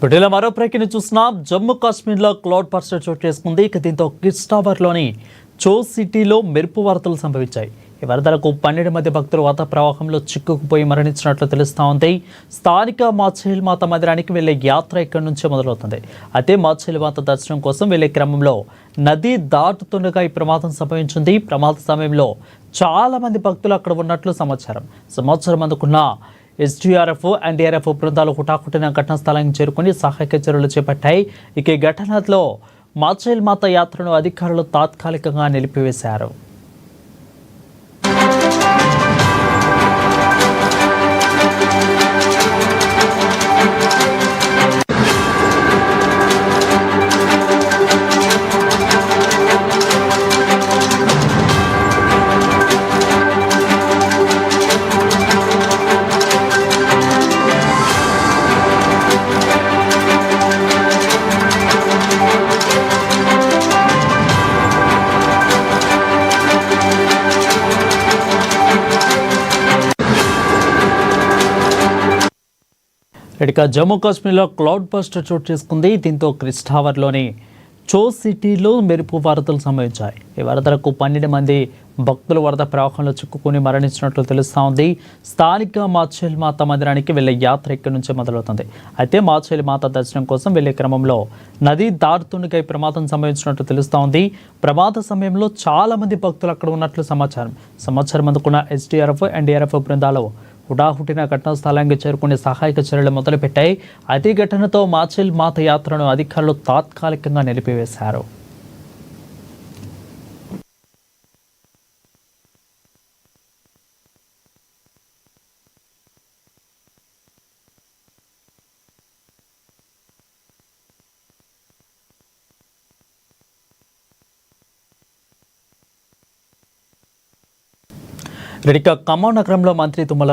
ఇటీవల మరో ప్రకటన చూస్తున్నాం. జమ్మూ కాశ్మీర్లో క్లౌడ్ బర్స్ట్ చోటు చేసుకుంది. దీంతో కిడ్స్ టవర్లోని చో సిటీలో మెరుపు వరదలు సంభవించాయి. ఈ వరదలకు 12 మంది భక్తులు వరద ప్రవాహంలో చిక్కుకుపోయి మరణించినట్లు తెలుస్తా ఉంది. స్థానిక మాచేల్ మాత మందిరానికి వెళ్లే యాత్ర ఇక్కడి నుంచే మొదలవుతుంది. అయితే మాచేల్ మాత దర్శనం కోసం వెళ్లే క్రమంలో నది దాటుతుండగా ఈ ప్రమాదం సంభవించింది. ప్రమాద సమయంలో చాలా మంది భక్తులు అక్కడ ఉన్నట్లు సమాచారం అందుకున్న ఎస్డీఆర్ఎఫ్, ఎన్డీఆర్ఎఫ్ బృందాలు హుటాహుటిన ఘటనా స్థలానికి చేరుకుని సహాయక చర్యలు చేపట్టాయి. ఇక ఈ ఘటనలో మాచేల్ మాత యాత్రను అధికారులు తాత్కాలికంగా నిలిపివేశారు. ఇక జమ్మూ కాశ్మీర్లో క్లౌడ్ బర్స్ట్ చోటు చేసుకుంది. దీంతో కిడ్స్ టవర్లోని చో సిటీలో మెరుపు వరదలు సంభవించాయి. ఈ వరదలకు 12 మంది భక్తులు వరద ప్రవాహంలో చిక్కుకుని మరణించినట్లు తెలుస్తూ ఉంది. స్థానిక మాచేల్ మాత మందిరానికి వెళ్లే యాత్ర ఇక్కడి నుంచే మొదలవుతుంది. అయితే మాచేల్ మాత దర్శనం కోసం వెళ్లే క్రమంలో నది దాటుతుండగా ఈ ప్రమాదం సంభవించినట్లు తెలుస్తూ ఉంది. ప్రమాద సమయంలో చాలా మంది భక్తులు అక్కడ ఉన్నట్లు సమాచారం అందుకున్న ఎస్డీఆర్ఎఫ్, ఎన్డీఆర్ఎఫ్ బృందాలు హుటాహుటిన ఘటనా స్థలానికి చేరుకునే సహాయక చర్యలు మొదలుపెట్టాయి. అదే ఘటనతో మాచేల్ మాత యాత్రను అధికారులు తాత్కాలికంగా నిలిపివేశారు. ఖమ్మం నగరంలో మంత్రి తుమ్మల